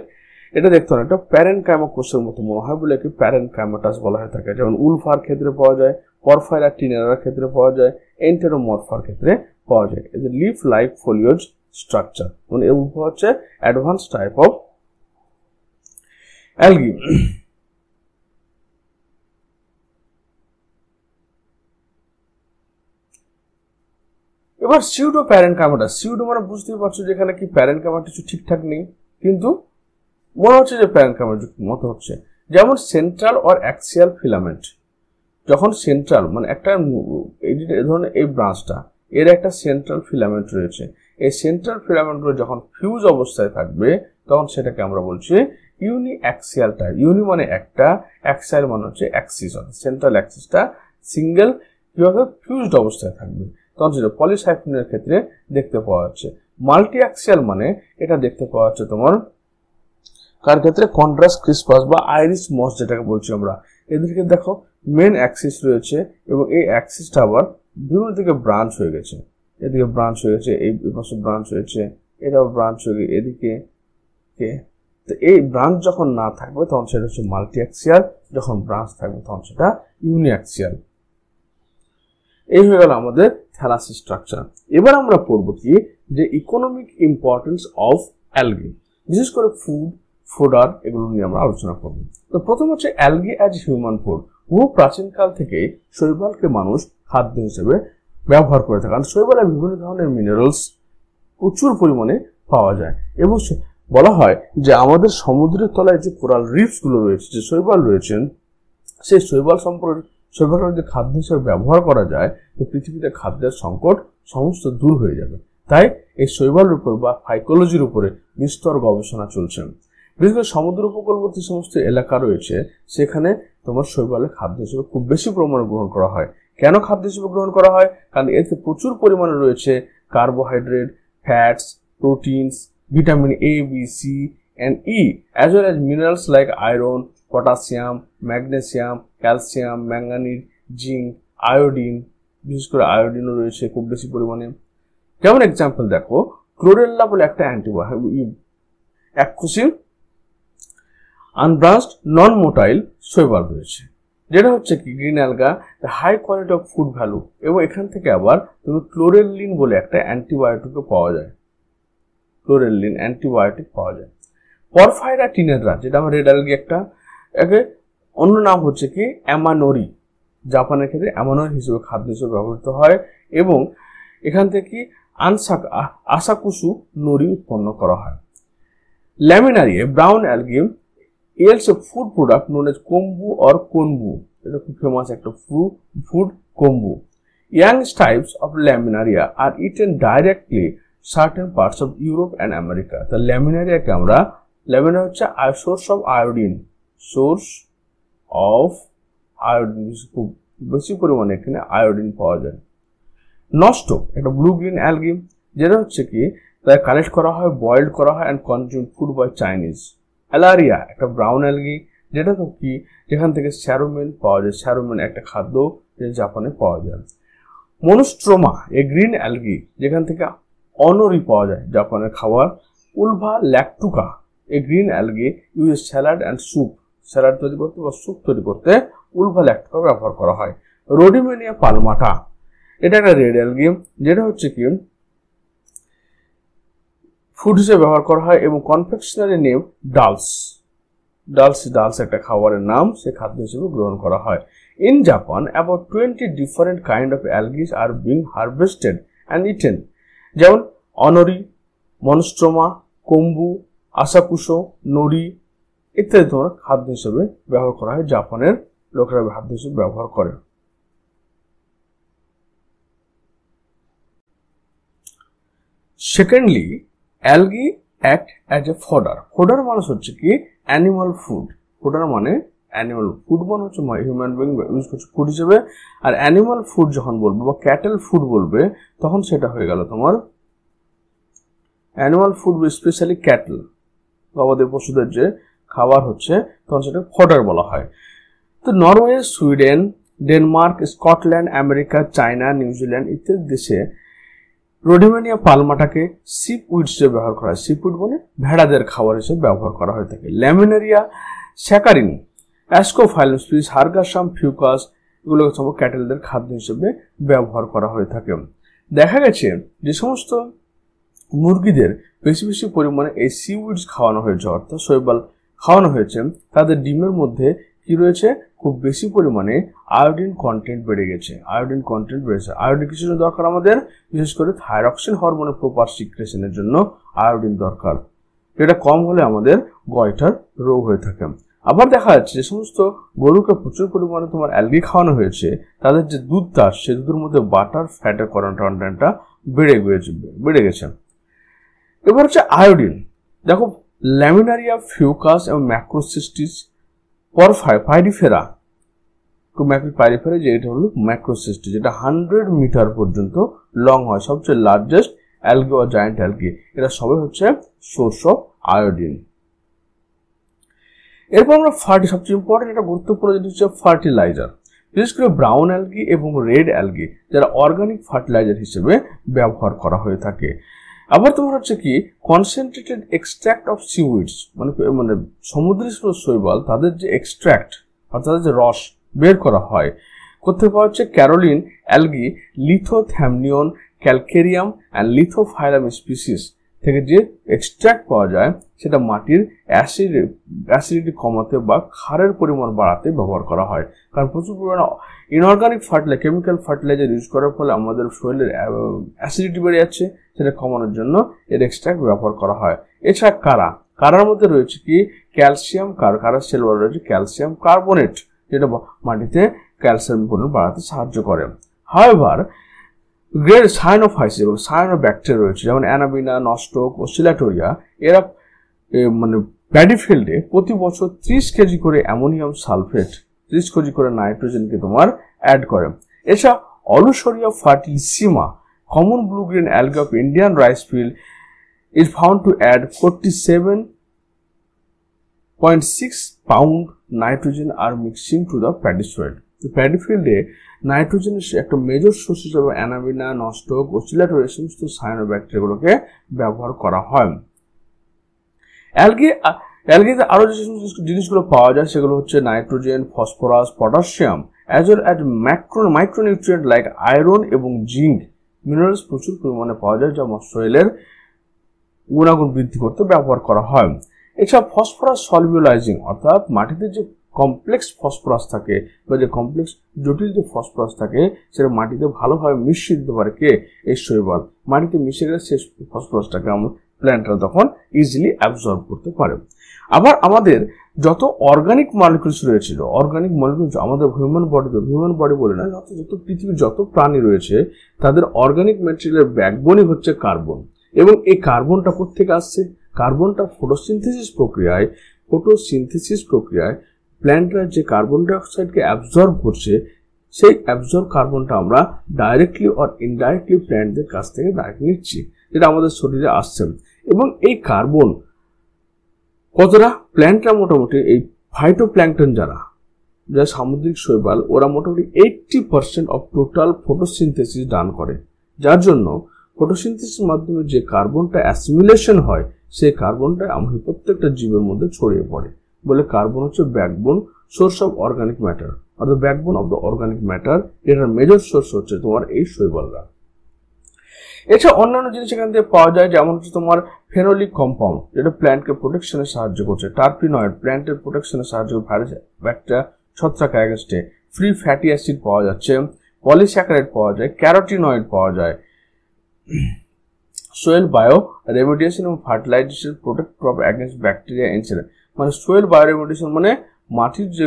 এটা দেখতে হয় একটা প্যারেনকাইমা কোষের মতো মনে হয় বলে কি প্যারেনকাইমাটাস বলা হয়ে থাকে। যেমন উলফার ক্ষেত্রে পাওয়া যায়, পরফাইরা টিনেরার ক্ষেত্রে পাওয়া যায়, এন্টেরোমরফার ক্ষেত্রে পাওয়া যায়। এদের লিফ লাইক ফোলিওজ স্ট্রাকচার, মানে এর হচ্ছে অ্যাডভান্স টাইপ অফ অ্যালগি। এবার সিউডো প্যারেনকাইমাটাস, সিউডো মানে বুঝতেই পারছো যেখানে কি প্যারেনকাইমা কিছু ঠিকঠাক নেই, কিন্তু মনে হচ্ছে যে প্যারেনকাইমার মতো হচ্ছে। যেমন সেন্ট্রাল অর অ্যাক্সিয়াল ফিলামেন্ট, যখন সেন্ট্রাল মানে একটা এই ধরনের এই ব্রাঞ্চটা এর একটা সেন্ট্রাল ফিলামেন্ট রয়েছে, এই সেন্ট্রাল ফিলামেন্টগুলো যখন ফিউজ অবস্থায় থাকবে তখন সেটাকে আমরা বলছি ইউনি অ্যাক্সিয়াল টাইপ। ইউনি মানে একটা, অ্যাক্সিয়াল মানে হচ্ছে অ্যাক্সিস, সেন্ট্রাল অ্যাক্সিসটা সিঙ্গেল কিভাবে ফিউজড অবস্থায় থাকবে, তখন সেটা পলিসাইক্লিনের ক্ষেত্রে দেখতে পাওয়া যাচ্ছে। মাল্টি অ্যাক্সিয়াল মানে এটা দেখতে পাওয়া যাচ্ছে তোমার কার ক্ষেত্রে, কন্ট্রাস্ট ক্রিসপাস বা আইরিস মস যেটাকে বলছি আমরা। এদেরকে দেখো মেন অ্যাক্সিস রয়েছে এবং এই অ্যাক্সিসটা আবার বিভিন্ন দিকে ব্রাঞ্চ হয়ে গেছে, এদিকে ব্রাঞ্চ হয়ে গেছে, এই পাশে ব্রাঞ্চ হয়েছে, এটাও ব্রাঞ্চ হয়ে গেছে এদিকে। তো এই ব্রাঞ্চ যখন না থাকবে তখন সেটা হচ্ছে মাল্টি অ্যাক্সিয়াল, যখন ব্রাঞ্চ থাকবে তখন সেটা ইউনি অ্যাক্সিয়াল। এই হয়ে গেল আমাদের থ্যালাস স্ট্রাকচার। এবার আমরা পড়বো কি যে ইকোনমিক ইম্পর্টেন্স অফ অ্যালগি, বিশেষ করে ফুড, ফোডার, এগুলো নিয়ে আমরা আলোচনা করব। তো প্রথম হচ্ছে অ্যালগি অ্যাজ হিউম্যান ফুড। বহু প্রাচীনকাল থেকেই শৈবালকে মানুষ খাদ্য হিসেবে ব্যবহার করে থাকে, কারণ শৈবালে বিভিন্ন ধরনের মিনারেলস প্রচুর পরিমাণে পাওয়া যায় এবং বলা হয় যে আমাদের সমুদ্রের তলায় যে কোরাল রিফস গুলো রয়েছে, যে শৈবাল রয়েছেন, সেই শৈবাল সম্পর্কে শৈবালকে যদি খাদ্য হিসেবে ব্যবহার করা যায় তো পৃথিবীতে খাদ্যের সংকট সমস্ত দূর হয়ে যাবে। তাই এই শৈবালের উপর বা ফাইকোলজির উপরে বিস্তর গবেষণা চলছে। বিশেষ করে সমুদ্র উপকূলবর্তী সমস্ত এলাকা রয়েছে সেখানে তোমার শৈবালের খাদ্য হিসেবে খুব বেশি পরিমাণে গ্রহণ করা হয়। কেন খাদ্য হিসেবে গ্রহণ করা হয়? কারণ এতে প্রচুর পরিমাণে রয়েছে carbohydrate, fats, proteins, vitamin A, B, C and E, as well as minerals like iron, potassium, magnesium, calcium, manganese, zinc, iodine, বিশেষ করে আয়োডিনও রয়েছে খুব বেশি পরিমাণে। যেমন এক্সাম্পল দেখো, ক্লোরেল্লা বলে একটা এককোষী আনব্রাঞ্চড নন মোটাইল শৈবাল রয়েছে, যেটা হচ্ছে কি green alga, high quality of food value, এবং এখান থেকে আবার তুমি ক্লোরেলিন বলে একটা অ্যান্টিবায়োটিকও পাওয়া যায়, ক্লোরেলিন অ্যান্টিবায়োটিক পাওয়া যায়। পরফাইরা টিনেরা, যেটা আমার রেড অ্যালগি একটা, একে অন্য নাম হচ্ছে কি অ্যামানোরি, জাপানের ক্ষেত্রে অ্যামানোরি হিসেবে খাদ্য হিসেবে ব্যবহৃত হয় এবং এখান থেকে আসাকুসু নরি উৎপন্ন করা হয়। Laminaria brown algae yields a food product known as kombu or konbu. এটা খুব ফেমাস একটা food kombu. Young types of laminaria are eaten directly certain parts of Europe and America. The laminaria কে আমরা, laminaria হচ্ছে source of iodine, খুব বেশি পরিমাণে এখানে iodine পাওয়া যায়। নষ্ট একটা ব্লু গ্রিন অ্যালগি, যেটা হচ্ছে কি তাই কালেক্ট করা হয়, বয়েলড করা হয় and consume food by Chinese. Alaria একটা ব্রাউন অ্যালগি, যেটা তো কি যেখান থেকে স্যারোমেন পাওয়া যায়, স্যারোমেন একটা খাদ্য যেটা জাপানে পাওয়া যায়। মনোস্ট্রোমা এ গ্রিন অ্যালগি, যেখান থেকে অনরি পাওয়া যায়, জাপানের খাবার। Ulva lactuca a green algae use salad and soup, salad তৈরি করতে বা স্যুপ তৈরি করতে উলভা ল্যাকটুকা ব্যবহার করা হয়। রোডিমেনিয়া পালমাটা এটা একটা রেড অ্যালগি, যেটা হচ্ছে কি ফুড হিসেবে ব্যবহার করা হয় এবং কনফেকশনারি নেম ডালস একটা খাবারের নাম, সে খাদ্য হিসেবে গ্রহণ করা হয়। In Japan about 20 different kind of algae are being harvested and eaten, যেমন অনরি, মনস্ট্রোমা, কোম্বু, আসাকুসো, নরি ইত্যাদি তোমার খাদ্য হিসেবে ব্যবহার করা হয়, জাপানের লোকেরা খাদ্য হিসেবে ব্যবহার করে। Secondly, algae act as a fodder. Fodder মানে হচ্ছে কি অ্যানিমাল ফুড, ফডার মানে অ্যানিমাল ফুড মানে হচ্ছে হিউম্যান বিং ইউজ করছে ফুড হিসেবে, আর অ্যানিমাল ফুড যখন বলবে বা ক্যাটেল ফুড বলবে তখন সেটা হয়ে গেল তোমার অ্যানিমাল ফুড, স্পেশালি ক্যাটেল, গবাদি পশুদের যে খাবার হচ্ছে তখন সেটা ফডার বলা হয়। তো Norway, Sweden, Denmark, Scotland, America, China, New Zealand ইত্যাদি দেশে রোডিমেনিয়া পালমাটাকে সিপউইড হিসেবে ব্যবহার করা হয়। সিপউইড মানে ভেড়াদের খাবার হিসেবে ব্যবহার করা হয়ে থাকে। ল্যামিনারিয়া স্যাকারিনি, অ্যাস্কোফাইলাম স্পিসিস, হার্গাসাম, ফিউকাস এগুলোকে সব ক্যাটেলদের খাদ্য হিসেবে ব্যবহার করা হয়ে থাকে। দেখা গেছে যে সমস্ত মুরগিদের বেশি বেশি পরিমাণে এই সিউইডস খাওয়ানো হয়েছে, অর্থাৎ শৈবাল খাওয়ানো হয়েছে, তাদের ডিমের মধ্যে কি রয়েছে, খুব বেশি পরিমাণে আয়োডিন কন্টেন্ট বেড়ে গেছে। আয়োডিন কন্টেন্ট বেড়েছে। আয়োডিন কিসের জন্য দরকার আমাদের? বিশেষ করে থাইরক্সিন হরমোনের প্রপার সিক্রেশনের জন্য আয়োডিন দরকার। এটা কম হলে আমাদের গয়টার রোগ হয়ে থাকে। আবার দেখা যাচ্ছে যে সমস্ত গরুকে প্রচুর পরিমাণে তোমার অ্যালগি খাওয়ানো হয়েছে, তাদের যে দুধটা সে দুধের মধ্যে বাটার ফ্যাটের কন্টেন্টটা বেড়ে গেছে। এবার হচ্ছে আয়োডিন। দেখো ল্যামিনারিয়া, ফিউকাস এবং ম্যাক্রোসিস্টিস পাইরিফেরা যে এটা হলো ম্যাক্রোসিস্টিস, যেটা 100 মিটার পর্যন্ত লং হয়, সবচেয়ে লার্জেস্ট অ্যালগি বা জায়ান্ট অ্যালগি। এরা সবাই হচ্ছে সোর্স অফ আয়োডিন। এরপর আমরা সবচেয়ে ইম্পর্টেন্ট একটা গুরুত্বপূর্ণ জিনিস হচ্ছে ফার্টিলাইজার। বিশেষ করে ব্রাউন অ্যালগি এবং রেড অ্যালগি যারা অর্গানিক ফার্টিলাইজার হিসেবে ব্যবহার করা হয়ে থাকে। আবার তোমার হচ্ছে কি কনসেন্ট্রেটেড এক্সট্রাক্ট অফ সিউইডস, মানে সমুদ্রের শৈবাল তাদের যে এক্সট্রাক্ট অর্থাৎ তাদের যে রস বের করা হয় কোথায় পাওয়া হচ্ছে? ক্যারোলিন অ্যালগি, লিথোথ্যামনিয়ন, ক্যালকেরিয়াম অ্যান্ড লিথোফাইলাম স্পিসিস থেকে যে এক্সট্রাক্ট পাওয়া যায় সেটা মাটির অ্যাসিডিটি কমাতে বা ক্ষারের পরিমাণ বাড়াতে ব্যবহার করা হয়। কারণ প্রচুর পরিমাণে inorganic fertiliser, chemical fertiliser use করার ফলে আমাদের শরীরের অ্যাসিডিটি বেড়ে যাচ্ছে, সেটা কমানোর জন্য এর এক্সট্রাক্ট ব্যবহার করা হয়। এছাড়া কারার মধ্যে রয়েছে কি ক্যালসিয়াম, কারার সেল রয়েছে ক্যালসিয়াম কার্বনেট, যেটা মাটিতে ক্যালসিয়াম পরিমাণ বাড়াতে সাহায্য করে। হাওয়েভার গ্রেড সায়ানোফাইসিস এবং সায়ানোব্যাকটেরিয়া রয়েছে, যেমন অ্যানাবিনা, নস্টক, ওসিলাটোরিয়া। এরা মানে প্যাডি ফিল্ডে প্রতি বছর 30 কেজি করে অ্যামোনিয়াম সালফেট, 30 কেজি করে নাইট্রোজেনকে তোমার অ্যাড করে। এছাড়া Aulosira fertilissima, common blue green algae of Indian rice field is found to add 47.6 pound nitrogen are mixing to the paddy soil. তো প্যাডি ফিল্ডে নাইট্রোজেনের একটা মেজর সোর্স হিসেবে অ্যানাবিনা, নস্টক, ওসিলাটোরিয়া এই সমস্ত সায়ানোব্যাকটেরিয়াগুলোকে ব্যবহার করা হয়। অ্যালগিতে আরো যে সমস্ত জিনিসগুলো পাওয়া যায় সেগুলো হচ্ছে nitrogen, phosphorus, potassium as well as micronutrient like iron এবং জিঙ্ক মিনারেলস প্রচুর পরিমাণে পাওয়া যায়, যা শরীরের গুণাগুণ বৃদ্ধি করতে ব্যবহার করা হয়। এছাড়া ফসফরাস সলিউলাইজিং, অর্থাৎ মাটিতে যে কমপ্লেক্স ফসফরাস থাকে বা যে কমপ্লেক্স জটিল যে ফসফরাস থাকে সেটা মাটিতে ভালোভাবে মিশিয়ে দিতে পারে কে? এই শৈবাল। মাটিতে মিশে গেলে সেই ফসফরাসটাকে আমরা প্ল্যান্টরা তখন ইজিলি অ্যাবজর্ব করতে পারে। আবার আমাদের যত অর্গানিক মলিকিউলস রয়েছে, অর্গানিক মলিকিউলস আমাদের হিউম্যান বডি বলে না, যত পৃথিবীর যত প্রাণী রয়েছে তাদের অর্গানিক ম্যাটেরিয়ালের ব্যাকবোনই হচ্ছে কার্বন। এবং এই কার্বনটা কোত্থেকে আসছে? কার্বনটা ফটোসিনথেসিস প্রক্রিয়ায় প্ল্যান্টরা যে কার্বন ডাইঅক্সাইডকে অ্যাবজর্ব করছে, সেই অ্যাবজর্ব কার্বনটা আমরা ডাইরেক্টলি অর ইনডাইরেক্টলি প্ল্যান্টদের কাছ থেকে ডাইরেক্ট নিচ্ছি, যেটা আমাদের শরীরে আসছে। এবং এই কার্বন কতটা? প্ল্যান্টরা মোটামুটি এই ফাইটোপ্ল্যাঙ্কটন যারা সামুদ্রিক শৈবাল, ওরা মোটামুটি 80% অফ টোটাল ফটোসিনথেসিস ডান করে, যার জন্য ফটোসিনথেসিসের মাধ্যমে যে কার্বনটা অ্যাসিমিলেশন হয় সেই কার্বনটা আমাদের প্রত্যেকটা জীবের মধ্যে ছড়িয়ে পড়ে। বলে কার্বন হচ্ছে backbone source of organic matter, অর্থাৎ backbone of the organic matter. এটার মেজর সোর্স হচ্ছে তোমার এই শৈবালরা। এছাড়া অন্যান্য জিনিস এখান থেকে পাওয়া যায়, যেমন হচ্ছে তোমার ফেনোলিক কম্পাউন্ড, যেটা প্ল্যান্টকে প্রোটেকশনে সাহায্য করছে। টার্পিনয়েড প্ল্যান্টের প্রোটেকশনে সাহায্য করে, ভাইরাস, ব্যাকটেরিয়া, ছত্রাক অ্যাগেনস্টে। ফ্রি ফ্যাটি অ্যাসিড পাওয়া যাচ্ছে, পলিস্যাকারাইড পাওয়া যায়, ক্যারোটিনয়েড পাওয়া যায়। সোয়েল বায়ো রেমিডিয়েশন এবং fertilization protect crop against bacteria insect, মানে সোয়েল বায়ো রেমিডিয়েশন মানে মাটির যে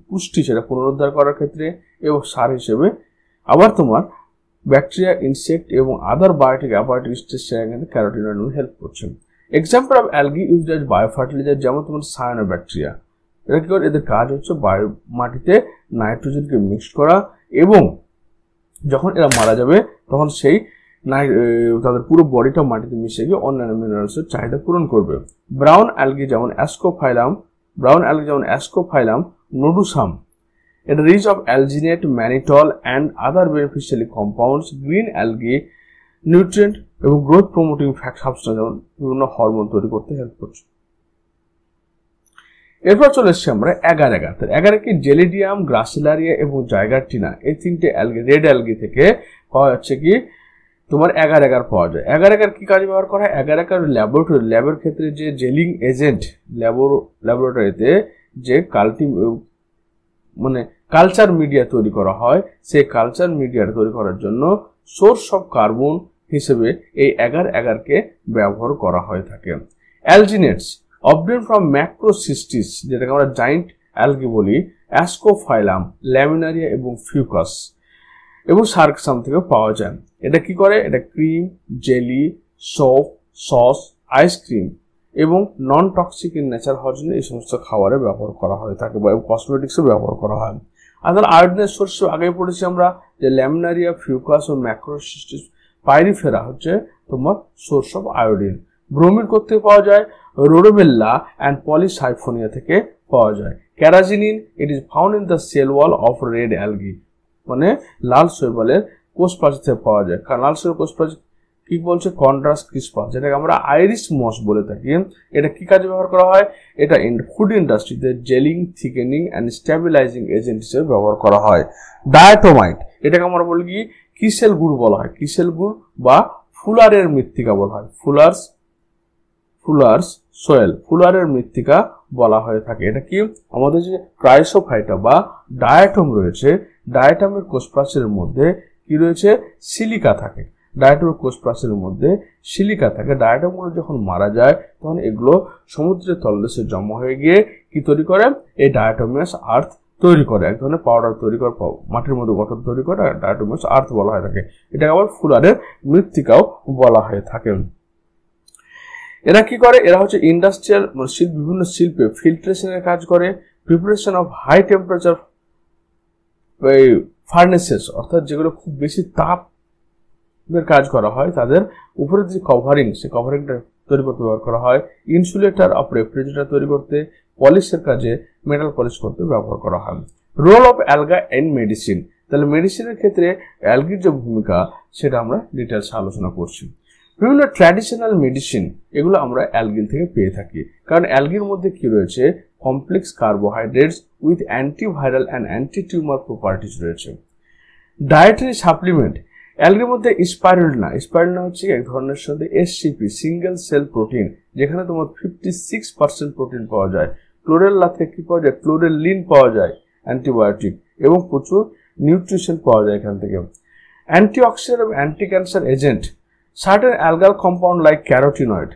পুষ্টি সেটা পুনরুদ্ধার করার ক্ষেত্রে এবং সার হিসেবে। আবার তোমার ব্যাকটেরিয়া, ইনসেক্ট এবং other biotic abiotic stress carotenoid help করছে। Example of algae used as bio fertiliser, যেমন তোমার সায়ানোব্যাকটেরিয়া। এটা কি করে? এদের কাজ হচ্ছে মাটিতে নাইট্রোজেনকে মিক্স করা, এবং যখন এরা মারা যাবে তখন সেই তাদের পুরো বডিটা মাটিতে মিশে গিয়ে অন্যান্য মিনারেলসের চাহিদা পূরণ করবে। ব্রাউন অ্যালগি যেমন অ্যাস্কোফাইলাম নোডুসাম, এটা rich of alginate, mannitol and other beneficiary compounds, green algae nutrient এবং গ্রোথ প্রমোটিং সাবস্টেন্স যেমন বিভিন্ন হরমোন তৈরি করতে হেল্প করছে। এরপর চলে এসছি আমরা এগার এগার। এগারে কি জেলিডিয়াম, গ্রাসিলারিয়া এবং জাইগার্টিনা এই তিনটে অ্যালগি, রেড অ্যালগি থেকে পাওয়া যাচ্ছে কি তোমার এগার এগার পাওয়া যায়। এগার এগার কি কাজে ব্যবহার করা হয়? এগার এগার ল্যাবের ক্ষেত্রে যে জেলিং এজেন্ট, ল্যাবরেটরিতে যে কালচার মিডিয়া তৈরি করা হয়, সেই কালচার মিডিয়া তৈরি করার জন্য সোর্স অফ কার্বন হিসেবে এই এগার এগারকে ব্যবহার করা হয়ে থাকে। অ্যালজিনেটস obtained from ম্যাক্রোসিস্টিস, যেটাকে আমরা জায়েন্ট অ্যালগি বলি, অ্যাসকোফাইলাম, ল্যামিনারিয়া এবং ফিউকাস এবং সার্কসাম থেকে পাওয়া যায়। এটা কি করে? এটা cream, jelly, soap, sauce, ice cream এবং নন টক্সিক ইন নেচার হওয়ার জন্য এই সমস্ত খাবারে ব্যবহার করা হয়ে থাকে বা কসমেটিক্সও ব্যবহার করা হয়। আর তাহলে আয়োডিনের সোর্স আগে পড়েছি আমরা যে ল্যামিনারিয়া, ফিউকাস ও ম্যাক্রোসিস্টিস। পাইরিফেরা হচ্ছে তোমার সোর্স অফ আয়োডিন। ব্রোমিন করতে পাওয়া যায় রোডোবেল্লা অ্যান্ড পলিসাইফোনিয়া থেকে পাওয়া যায়। Carrageenan, it is found in the cell wall of red algae, মানে লাল শৈবালের কোষ প্রাচীর থেকে পাওয়া যায়। কারণ লাল শৈবাল কোষ প্রাচীর কি বলছে? কন্ড্রাস ক্রিসপাস, যেটাকে আমরা আইরিস মস বলে থাকি। এটা কি কাজে ব্যবহার করা হয়? এটা ফুড ইন্ডাস্ট্রিতে জেলিং, থিকেনিং অ্যান্ড স্ট্যাবিলাইজিং এজেন্ট হিসেবে ব্যবহার করা হয়। ডায়াটোমাইট, এটাকে আমরা বলি কি কিসেল গুড় বলা হয়। কিসেল গুড় বা ফুলারের মৃত্তিকা বলা হয়। ফুলার্স সোয়েল, ফুলারের মৃত্তিকা বলা হয়ে থাকে। এটা কি আমাদের যে ক্রাইসোফাইটা বা ডায়াটম রয়েছে, ডায়াটমের কোষপ্রাচীরের মধ্যে কি রয়েছে? সিলিকা থাকে। ডায়াটমের কোষপ্রাচীরের মধ্যে সিলিকা থাকে। ডায়াটমগুলো যখন মারা যায় তখন এগুলো সমুদ্রের তলদেশে জমা হয়ে গিয়ে কি তৈরি করে? এই ডায়াটমিয়াস আর্থ তৈরি করে, এক ধরনের পাউডার তৈরি করে, মাটির মধ্যে গঠন তৈরি করে, ডায়াটমিয়াস আর্থ বলা হয়ে থাকে। এটাকে আবার ফুলারের মৃত্তিকাও বলা হয়ে থাকে। এরা কি করে? এরা হচ্ছে ইন্ডাস্ট্রিয়াল বিভিন্ন শিল্পে ফিল্ট্রেশনের কাজ করে, preparation of high temperature furnaces, অর্থাৎ যেগুলো খুব বেশি তাপের কাজ করা হয় তাদের উপরে যে কভারিং, সেই কভারিংটা তৈরি করতে ব্যবহার করা হয়। ইনসুলেটর অফ রেফ্রিজারেটর তৈরি করতে, পলিশের কাজে, মেটাল পলিশ করতে ব্যবহার করা হয়। Role of alga in medicine, তাহলে মেডিসিনের ক্ষেত্রে অ্যালগির যে ভূমিকা সেটা আমরা ডিটেলস আলোচনা করছি। বিভিন্ন ট্র্যাডিশনাল মেডিসিন এগুলো আমরা অ্যালগিন থেকে পেয়ে থাকি, কারণ অ্যালগির মধ্যে কি রয়েছে? Complex carbohydrates with antiviral and anti tumour properties রয়েছে। ডায়েটারি সাপ্লিমেন্ট, অ্যালগির মধ্যে স্পাইরুলিনা হচ্ছে এক ধরনের সাথে এসসিপি, সিঙ্গেল সেল প্রোটিন, যেখানে তোমার 56% প্রোটিন পাওয়া যায়। ক্লোরেল্লা থেকে কি পাওয়া যায়? ক্লোরেলিন পাওয়া যায়, অ্যান্টিবায়োটিক, এবং প্রচুর নিউট্রিশন পাওয়া যায় এখান থেকে। অ্যান্টিঅক্সিডেন্ট এবং anti cancer agent, certain algal compound like carotenoid,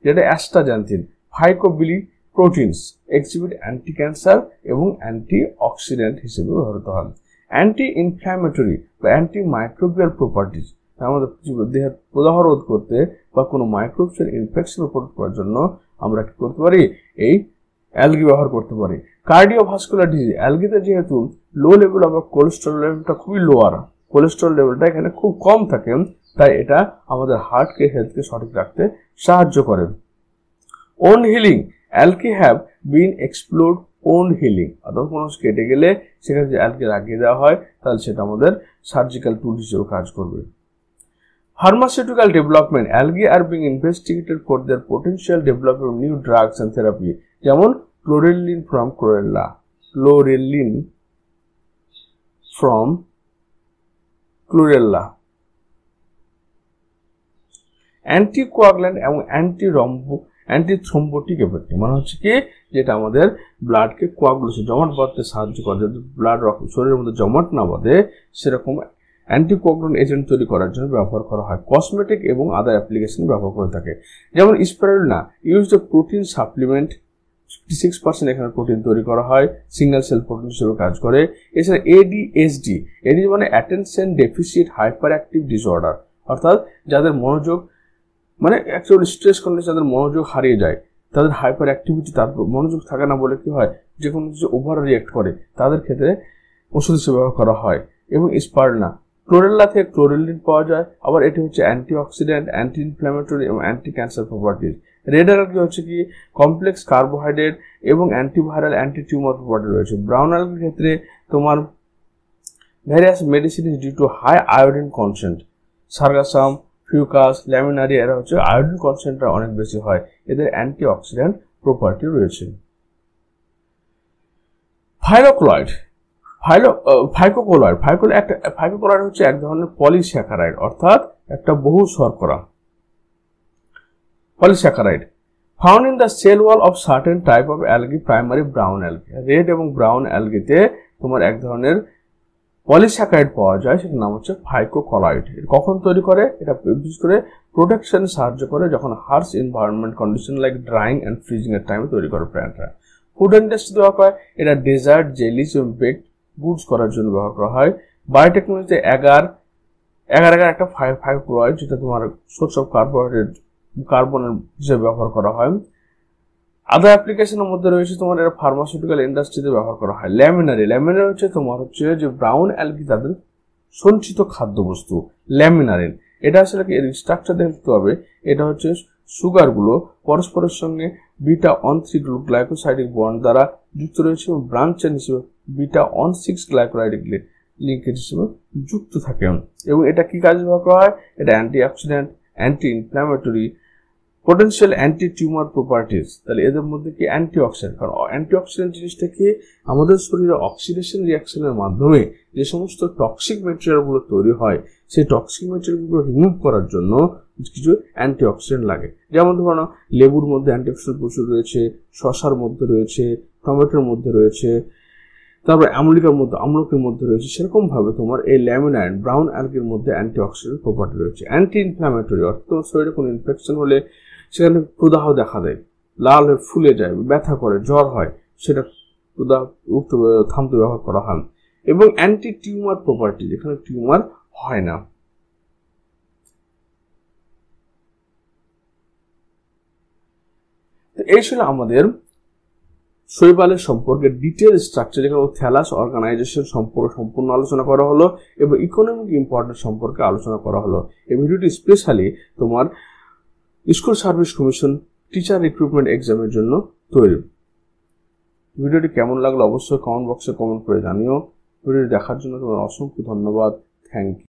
যেটা astaxanthin, phycobili proteins exhibit anti cancer এবং অ্যান্টি অক্সিডেন্ট হিসেবে ব্যবহৃত হয়। অ্যান্টি ইনফ্ল্যামেটরি বা অ্যান্টি মাইক্রোবিয়াল প্রপার্টিজ, আমাদের দেহের প্রদাহ রোধ করতে বা কোনো মাইক্রোবিয়াল ইনফেকশন রোধ করার জন্য আমরা কি করতে পারি? এই অ্যালগি ব্যবহার করতে পারি। কার্ডিওভাস্কুলার ডিজিজ, অ্যালগিতে যেহেতু লো লেভেল অফ কোলেস্টেরল লেভেলটা খুবই লোয়ার, কোলেস্টেরল লেভেলটা এখানে খুব কম থাকে, তাই এটা আমাদের হার্টকে, হেলথকে সঠিক রাখতে সাহায্য করে। Wound healing, algae have been explored wound healing, অর্থাৎ কোনো কেটে গেলে সেখানে যে অ্যালকি লাগিয়ে দেওয়া হয় তাহলে সেটা আমাদের সার্জিক্যাল টুল হিসেবে কাজ করবে। Pharmaceutical development, algae are being investigated for their potential development new drugs and therapy, যেমন ক্লোরেলিন ফ্রম ক্লোরেল্লা, অ্যান্টিকোয়াগুল্যান্ট এবং অ্যান্টিথ্রম্বোটিক এফেক্ট, মানে হচ্ছে কি যেটা আমাদের ব্লাডকে কোয়াগুলেশন, জমাট বাঁধতে সাহায্য করে, যাতে ব্লাড শরীরের মধ্যে জমাট না বাঁধে, সেরকম অ্যান্টিকোয়াগুলেন্ট এজেন্ট তৈরি করার জন্য ব্যবহার করা হয়। কসমেটিক এবং আদার অ্যাপ্লিকেশন ব্যবহার করে থাকে, যেমন spirulina use the protein supplement, 56% এখানে প্রোটিন তৈরি করা হয়, সিঙ্গেল সেল প্রোটিন হিসেবে কাজ করে। এছাড়া এডিএসডি, মানে attention deficit hyper active disorder, অর্থাৎ যাদের মনোযোগ অ্যাকচুয়ালি স্ট্রেস কন্ডিশন, যাদের মনোযোগ হারিয়ে যায়, তাদের হাইপার অ্যাক্টিভিটি, তার মনোযোগ থাকে না বলে কি হয়, যে কোনো কিছু ওভার রিয়েক্ট করে, তাদের ক্ষেত্রে ওষুধ হিসেবে ব্যবহার করা হয়। এবং স্পাইরুলিনা, ক্লোরেল্লা থেকে ক্লোরেলিন পাওয়া যায়, আবার এটি হচ্ছে অ্যান্টিঅক্সিডেন্ট, অ্যান্টি ইনফ্ল্যামেটরি এবং anti cancer properties. Red algae হচ্ছে কি কমপ্লেক্স কার্বোহাইড্রেট এবং অ্যান্টিভাইরাল, অ্যান্টি টিউমার প্রপার্টি রয়েছে। ব্রাউন অ্যালগির ক্ষেত্রে তোমার various medicine is due to high iodine content. Sargassum, Fucus, Laminaria এরা হচ্ছে আয়োডিন কনসেন্টটা অনেক বেশি হয়, এদের অ্যান্টিঅক্সিডেন্ট প্রপার্টি রয়েছে। ফাইলোকোলয়েড, ফাইকোকোলয়েড হচ্ছে এক ধরনের পলিস্যাকারাইড, অর্থাৎ একটা বহু শর্করা polysaccharide found in the cell wall of certain type of algae, primary brown algae. Red এবং ব্রাউন অ্যালগিতে তোমার এক ধরনের পলিস্যাকারাইড পাওয়া যায়, সেটার নাম হচ্ছে ফাইকোকোলয়েড। কখন তৈরি করে? এটা বিশেষ করে প্রোটেকশনে সাহায্য করে যখন harsh environment condition like drying and freezing এর টাইমে তৈরি করে প্ল্যান্টরা। ফুড ইন্ডাস্ট্রি ব্যবহার করে এটা ডেজার্ট, জেলিস এবং বেকড গুডস করার জন্য ব্যবহার করা হয়। বায়োটেকনোলজিতে এগার একটা ফাইকোকোলয়েড, যেটা তোমার সোর্স অফ কার্বনের হিসেবে ব্যবহার করা হয়। আদার অ্যাপ্লিকেশনের মধ্যে রয়েছে তোমার এটা ফার্মাসিউটিক্যাল ইন্ডাস্ট্রিতে ব্যবহার করা হয়। ল্যামিনারি হচ্ছে তোমার হচ্ছে যে ব্রাউন অ্যালগি তাদের সঞ্চিত খাদ্যবস্তু ল্যামিনারিন। এটা আসলে এর স্ট্রাকচার দেখতে হবে, এটা হচ্ছে সুগারগুলো পরস্পরের সঙ্গে β1,3 গ্লাইকোসাইডিক বন্ড দ্বারা যুক্ত রয়েছে এবং ব্রাঞ্চ চেইন হিসেবে β1,6 গ্লাইকোসাইডিক লিঙ্কেজ হিসেবে যুক্ত থাকে। এবং এটা কি কাজে ব্যবহার করা হয়? এটা antioxidant, anti inflammatory, potential anti tumour properties. তাহলে এদের মধ্যে কি অ্যান্টিঅক্সিডেন্ট, কারণ অ্যান্টিঅক্সিডেন্ট জিনিসটা কি আমাদের শরীরে অক্সিডেশন রিয়াকশনের মাধ্যমে যে সমস্ত টক্সিক ম্যাটেরিয়ালগুলো তৈরি হয় সেই টক্সিক ম্যাটেরিয়ালগুলো রিমুভ করার জন্য কিছু অ্যান্টিঅক্সিডেন্ট লাগে। যেমন ধরো লেবুর মধ্যে অ্যান্টিঅক্সিডেন্ট প্রচুর রয়েছে, শসার মধ্যে রয়েছে, টমেটোর মধ্যে রয়েছে, তারপর আমলকির মধ্যে রয়েছে। সেরকম ভাবে তোমার এই ল্যামিনারিন ব্রাউন অ্যালগির মধ্যে অ্যান্টিঅক্সিডেন্ট প্রপার্টি রয়েছে। অ্যান্টি ইনফ্ল্যামেটরি, অর্থাৎ তোমার শরীরে কোনো ইনফেকশন হলে সেখানে প্রদাহ দেখা দেয়, লাল হয়ে ফুলে যায়, ব্যথা করে, জ্বর হয়, সেটা প্রদাহ থামতে ব্যবহার করা হয়। এবং অ্যান্টি টিউমার প্রপার্টি, যেখানে টিউমার হয় না। তো এই ছিল আমাদের শৈবালের সম্পর্কে ডিটেল স্ট্রাকচার, যেখানে থ্যালাস অর্গানাইজেশন সম্পূর্ণ আলোচনা করা হলো এবং ইকোনমিক ইম্পর্টেন্স সম্পর্কে আলোচনা করা হলো। এই ভিডিওটি স্পেশালি তোমার school service commission teacher recruitment এক্সামের জন্য তৈরি। ভিডিওটি কেমন লাগলো অবশ্যই কমেন্ট বক্সে কমেন্ট করে জানিও। ভিডিওটি দেখার জন্য তোমার অসংখ্য ধন্যবাদ। Thank you.